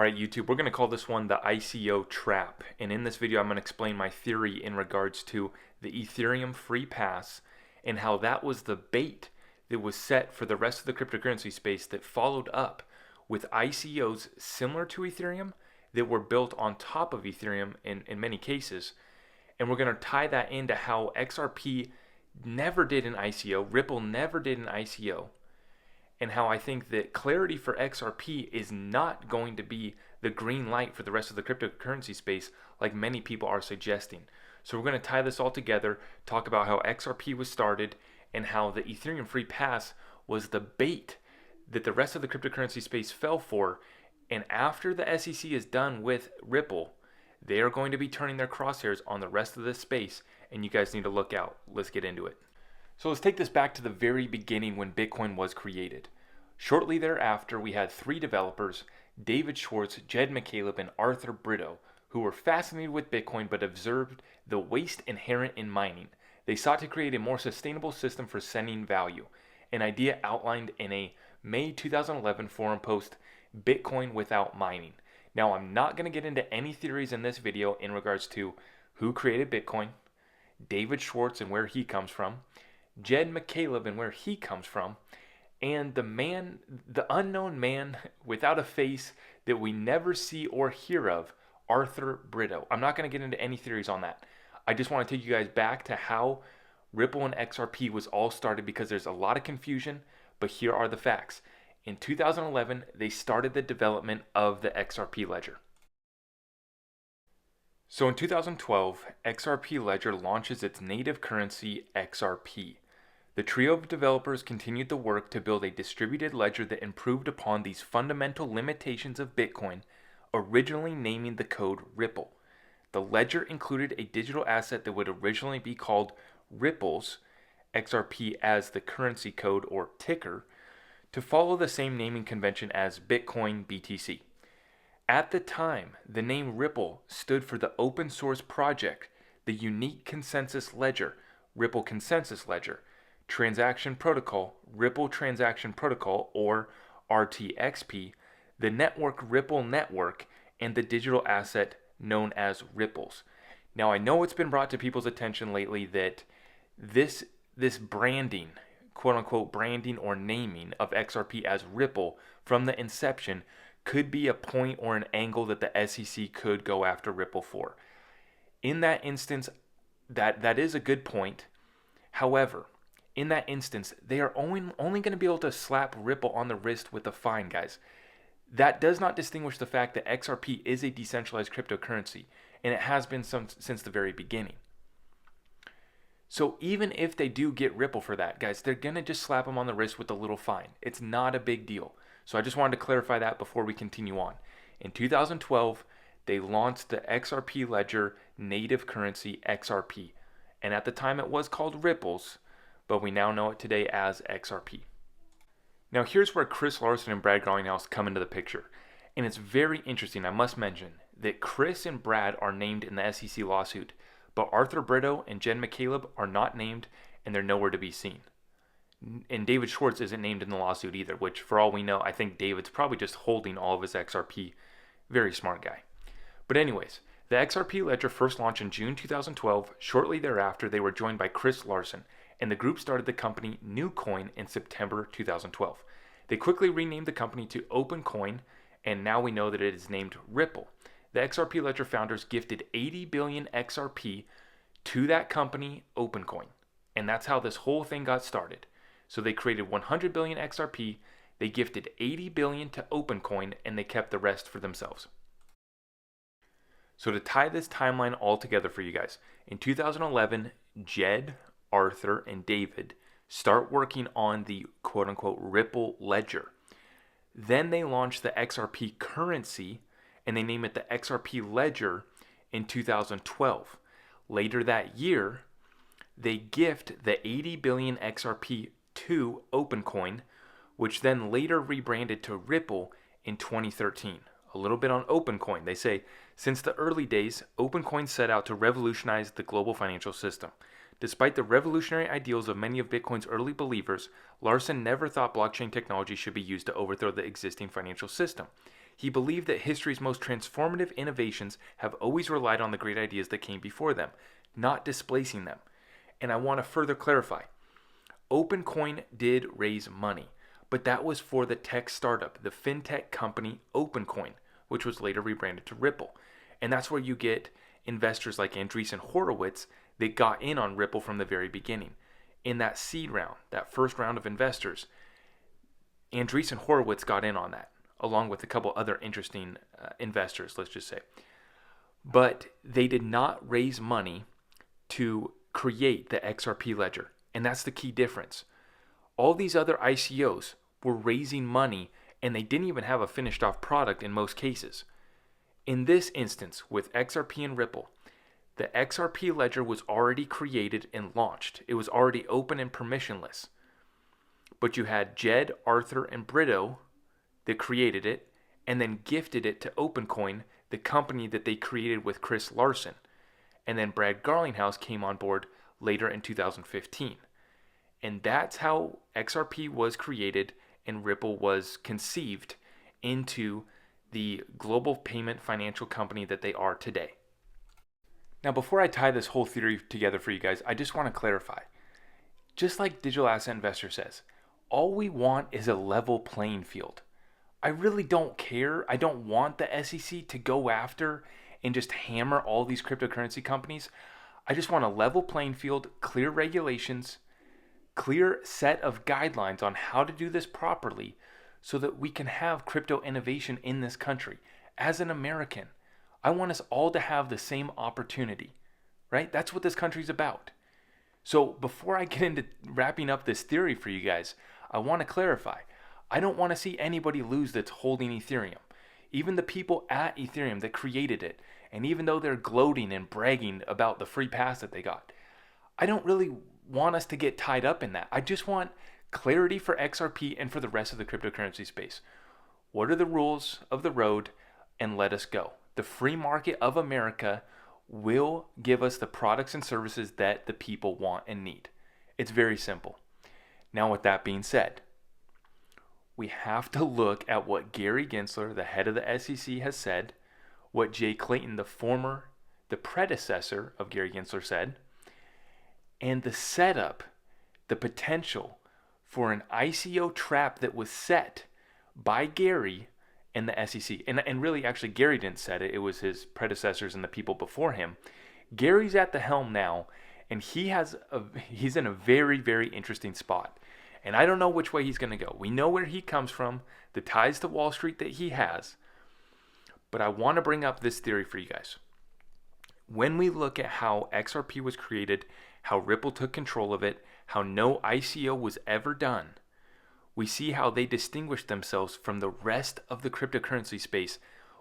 Alright YouTube, we're going to call this one the ICO Trap, and in this video I'm going to explain my theory in regards to the Ethereum free pass and how that was the bait that was set for the rest of the cryptocurrency space that followed up with ICOs similar to Ethereum that were built on top of Ethereum in many cases. And we're going to tie that into how XRP never did an ICO, Ripple never did an ICO, and how I think that clarity for XRP is not going to be the green light for the rest of the cryptocurrency space like many people are suggesting. So we're going to tie this all together, talk about how XRP was started and how the Ethereum free pass was the bait that the rest of the cryptocurrency space fell for. And after the SEC is done with Ripple, they are going to be turning their crosshairs on the rest of this space, and you guys need to look out. Let's get into it. So let's take this back to the very beginning when Bitcoin was created. Shortly thereafter, we had three developers, David Schwartz, Jed McCaleb, and Arthur Brito, who were fascinated with Bitcoin but observed the waste inherent in mining. They sought to create a more sustainable system for sending value, an idea outlined in a May 2011 forum post, Bitcoin Without Mining. Now, I'm not going to get into any theories in this video in regards to who created Bitcoin, David Schwartz and where he comes from, Jed McCaleb and where he comes from, and the unknown man without a face that we never see or hear of, Arthur Brito. I'm not going to get into any theories on that. I just want to take you guys back to how Ripple and XRP was all started because there's a lot of confusion, but here are the facts. In 2011, they started the development of the XRP ledger. So in 2012, XRP Ledger launches its native currency, XRP. The trio of developers continued the work to build a distributed ledger that improved upon these fundamental limitations of Bitcoin, originally naming the code Ripple. The ledger included a digital asset that would originally be called Ripples, XRP as the currency code or ticker, to follow the same naming convention as Bitcoin BTC. At the time, the name Ripple stood for the open source project, the unique consensus ledger, Ripple Consensus Ledger, transaction protocol, Ripple Transaction Protocol or RTXP, the network Ripple Network, and the digital asset known as Ripples. Now, I know it's been brought to people's attention lately that this branding, quote-unquote branding or naming of XRP as Ripple from the inception could be a point or an angle that the SEC could go after Ripple for. In that instance, that is a good point. However, in that instance, they are only going to be able to slap Ripple on the wrist with a fine, guys. That does not distinguish the fact that XRP is a decentralized cryptocurrency, and it has been since the very beginning. So even if they do get Ripple for that, guys, they're going to just slap them on the wrist with a little fine. It's not a big deal. So I just wanted to clarify that before we continue on. In 2012, they launched the XRP Ledger native currency XRP. And at the time it was called Ripples, but we now know it today as XRP. Now here's where Chris Larson and Brad Garlinghouse come into the picture. And it's very interesting, I must mention, that Chris and Brad are named in the SEC lawsuit, but Arthur Brito and Jen McCaleb are not named, and they're nowhere to be seen. And David Schwartz isn't named in the lawsuit either, which for all we know, I think David's probably just holding all of his XRP. Very smart guy. But anyways, the XRP ledger first launched in June 2012. Shortly thereafter, they were joined by Chris Larson, and the group started the company NewCoin in September 2012. They quickly renamed the company to OpenCoin, and now we know that it is named Ripple. The XRP ledger founders gifted 80 billion XRP to that company, OpenCoin. And that's how this whole thing got started. So they created 100 billion XRP, they gifted 80 billion to OpenCoin, and they kept the rest for themselves. So to tie this timeline all together for you guys, in 2011, Jed, Arthur, and David start working on the quote-unquote Ripple ledger. Then they launch the XRP currency, and they name it the XRP Ledger in 2012. Later that year, they gift the 80 billion XRP to OpenCoin, which then later rebranded to Ripple in 2013. A little bit on OpenCoin. They say, since the early days, OpenCoin set out to revolutionize the global financial system. Despite the revolutionary ideals of many of Bitcoin's early believers, Larson never thought blockchain technology should be used to overthrow the existing financial system. He believed that history's most transformative innovations have always relied on the great ideas that came before them, not displacing them. And I want to further clarify. OpenCoin did raise money, but that was for the tech startup, the fintech company OpenCoin, which was later rebranded to Ripple. And that's where you get investors like Andreessen Horowitz that got in on Ripple from the very beginning. In that seed round, that first round of investors, Andreessen Horowitz got in on that, along with a couple other interesting investors, let's just say. But they did not raise money to create the XRP ledger. And that's the key difference. All these other ICOs were raising money and they didn't even have a finished off product in most cases. In this instance, with XRP and Ripple, the XRP ledger was already created and launched. It was already open and permissionless. But you had Jed, Arthur, and Brito that created it and then gifted it to OpenCoin, the company that they created with Chris Larson. And then Brad Garlinghouse came on board later in 2015. And that's how XRP was created and Ripple was conceived into the global payment financial company that they are today. Now, before I tie this whole theory together for you guys, I just want to clarify. Just like Digital Asset Investor says, all we want is a level playing field. I really don't care. I don't want the SEC to go after and just hammer all these cryptocurrency companies. I just want a level playing field, clear regulations, clear set of guidelines on how to do this properly so that we can have crypto innovation in this country. As an American, I want us all to have the same opportunity, right? That's what this country's about. So before I get into wrapping up this theory for you guys, I want to clarify. I don't want to see anybody lose that's holding Ethereum. Even the people at Ethereum that created it, and even though they're gloating and bragging about the free pass that they got, I don't really want us to get tied up in that. I just want clarity for XRP and for the rest of the cryptocurrency space. What are the rules of the road? And let us go. The free market of America will give us the products and services that the people want and need. It's very simple. Now, with that being said, we have to look at what Gary Gensler, the head of the SEC, has said, what Jay Clayton, the predecessor of Gary Gensler, said, and the setup, the potential for an ICO trap that was set by Gary and the SEC. And really, actually, Gary didn't set it. It was his predecessors and the people before him. Gary's at the helm now, and he's in a very, very interesting spot. And I don't know which way he's going to go. We know where he comes from, the ties to Wall Street that he has. But I want to bring up this theory for you guys. When we look at how XRP was created, how Ripple took control of it, how no ICO was ever done, we see how they distinguished themselves from the rest of the cryptocurrency space,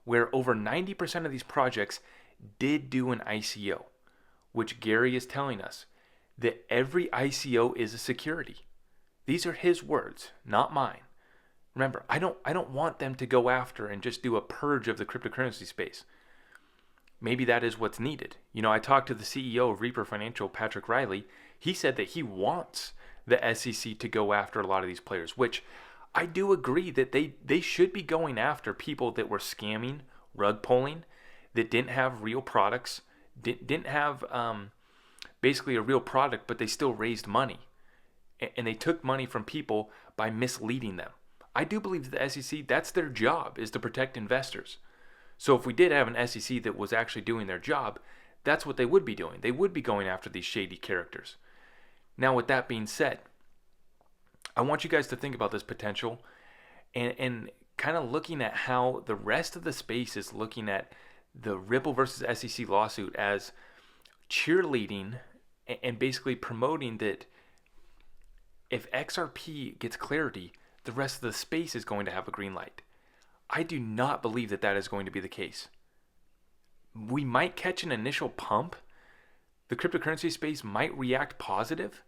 where over 90% of these projects did do an ICO, which Gary is telling us that every ICO is a security. These are his words, not mine. Remember, I don't want them to go after and just do a purge of the cryptocurrency space. Maybe that is what's needed. You know, I talked to the CEO of Reaper Financial, Patrick Riley. He said that he wants the SEC to go after a lot of these players, which I do agree that they should be going after people that were scamming, rug pulling, that didn't have real products, didn't have basically a real product, but they still raised money. And they took money from people by misleading them. I do believe that the SEC, that's their job, is to protect investors. So if we did have an SEC that was actually doing their job, that's what they would be doing. They would be going after these shady characters. Now, with that being said, I want you guys to think about this potential and kind of looking at how the rest of the space is looking at the Ripple versus SEC lawsuit as cheerleading and basically promoting that if XRP gets clarity, the rest of the space is going to have a green light. I do not believe that that is going to be the case. We might catch an initial pump. The cryptocurrency space might react positive.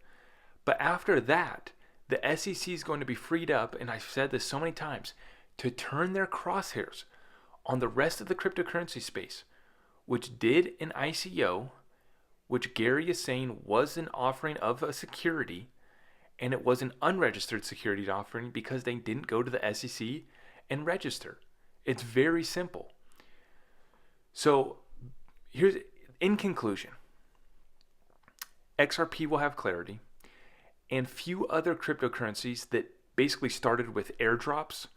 But after that, the SEC is going to be freed up, and I've said this so many times, to turn their crosshairs on the rest of the cryptocurrency space, which did an ICO, which Gary is saying was an offering of a security, and it was an unregistered security offering because they didn't go to the SEC and register. It's very simple. So here's, in conclusion, XRP will have clarity, and few other cryptocurrencies that basically started with airdrops,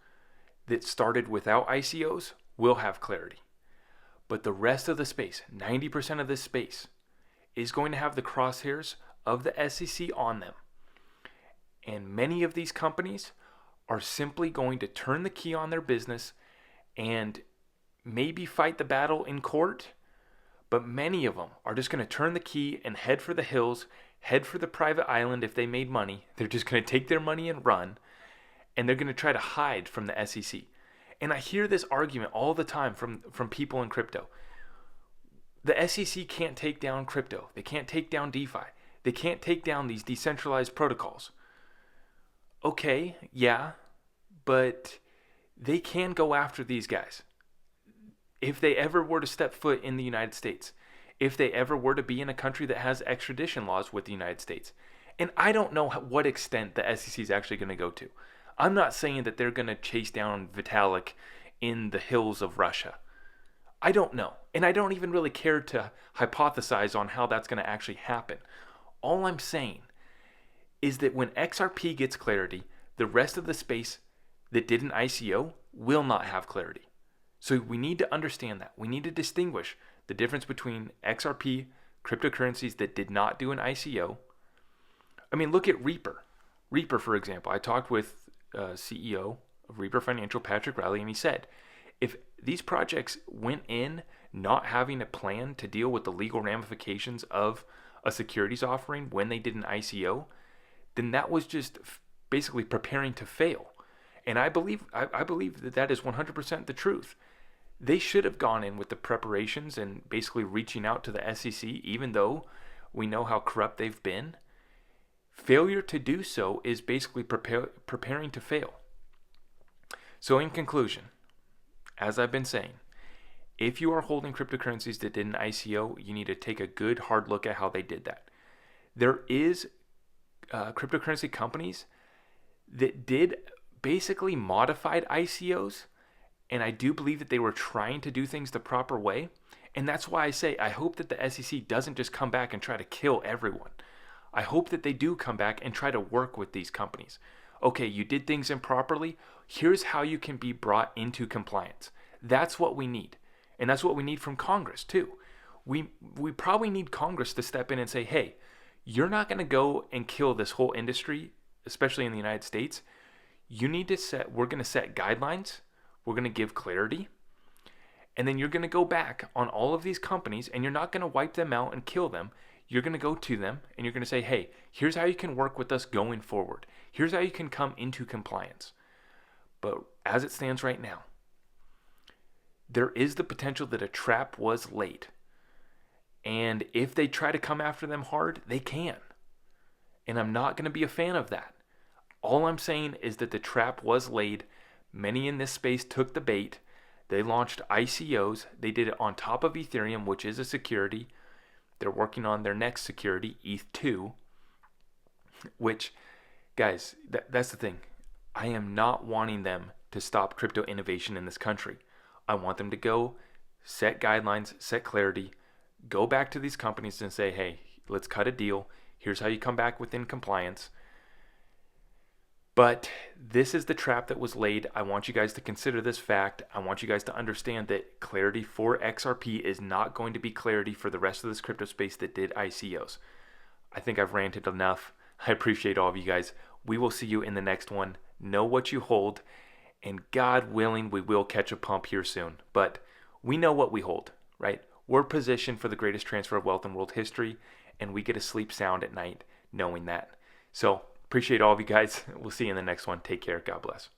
that started without ICOs, will have clarity. But the rest of the space, 90% of this space, is going to have the crosshairs of the SEC on them. And many of these companies are simply going to turn the key on their business and maybe fight the battle in court, but many of them are just going to turn the key and head for the hills, head for the private island if they made money. They're just going to take their money and run, and they're going to try to hide from the SEC. And I hear this argument all the time from people in crypto. The SEC can't take down crypto. They can't take down DeFi. They can't take down these decentralized protocols. Okay, yeah, but they can go after these guys. If they ever were to step foot in the United States, if they ever were to be in a country that has extradition laws with the United States. And I don't know what extent the SEC is actually going to go to. I'm not saying that they're going to chase down Vitalik in the hills of Russia. I don't know. And I don't even really care to hypothesize on how that's going to actually happen. All I'm saying is that when XRP gets clarity, the rest of the space that did an ICO will not have clarity. So we need to understand that. We need to distinguish the difference between XRP, cryptocurrencies that did not do an ICO. I mean, look at Reaper. Reaper, for example. I talked with CEO of Reaper Financial, Patrick Riley, and he said, if these projects went in not having a plan to deal with the legal ramifications of a securities offering when they did an ICO, then that was just basically preparing to fail. And I believe that that is 100% the truth. They should have gone in with the preparations and basically reaching out to the SEC, even though we know how corrupt they've been. Failure to do so is basically preparing to fail. So in conclusion, as I've been saying, if you are holding cryptocurrencies that did an ICO, you need to take a good hard look at how they did that. There is cryptocurrency companies that did basically modified ICOs, and I do believe that they were trying to do things the proper way. And that's why I say I hope that the SEC doesn't just come back and try to kill everyone. I hope that they do come back and try to work with these companies. Okay, you did things improperly. Here's how you can be brought into compliance. That's what we need. And that's what we need from Congress too. We probably need Congress to step in and say, hey, you're not going to go and kill this whole industry, especially in the United States. We're going to set guidelines. We're going to give clarity. And then you're going to go back on all of these companies and you're not going to wipe them out and kill them. You're going to go to them and you're going to say, hey, here's how you can work with us going forward. Here's how you can come into compliance. But as it stands right now, there is the potential that a trap was laid. And if they try to come after them hard, they can. And I'm not going to be a fan of that. All I'm saying is that the trap was laid. Many in this space took the bait. They launched ICOs. They did it on top of Ethereum, which is a security. They're working on their next security, ETH2, which, guys, that's the thing. I am not wanting them to stop crypto innovation in this country. I want them to go set guidelines, set clarity, go back to these companies and say, hey, let's cut a deal. Here's how you come back within compliance. But this is the trap that was laid. I want you guys to consider this fact. I want you guys to understand that clarity for XRP is not going to be clarity for the rest of this crypto space that did ICOs. I think I've ranted enough. I appreciate all of you guys. We will see you in the next one. Know what you hold, and God willing, we will catch a pump here soon. But we know what we hold, right? We're positioned for the greatest transfer of wealth in world history, and we get to sleep sound at night knowing that. So appreciate all of you guys. We'll see you in the next one. Take care. God bless.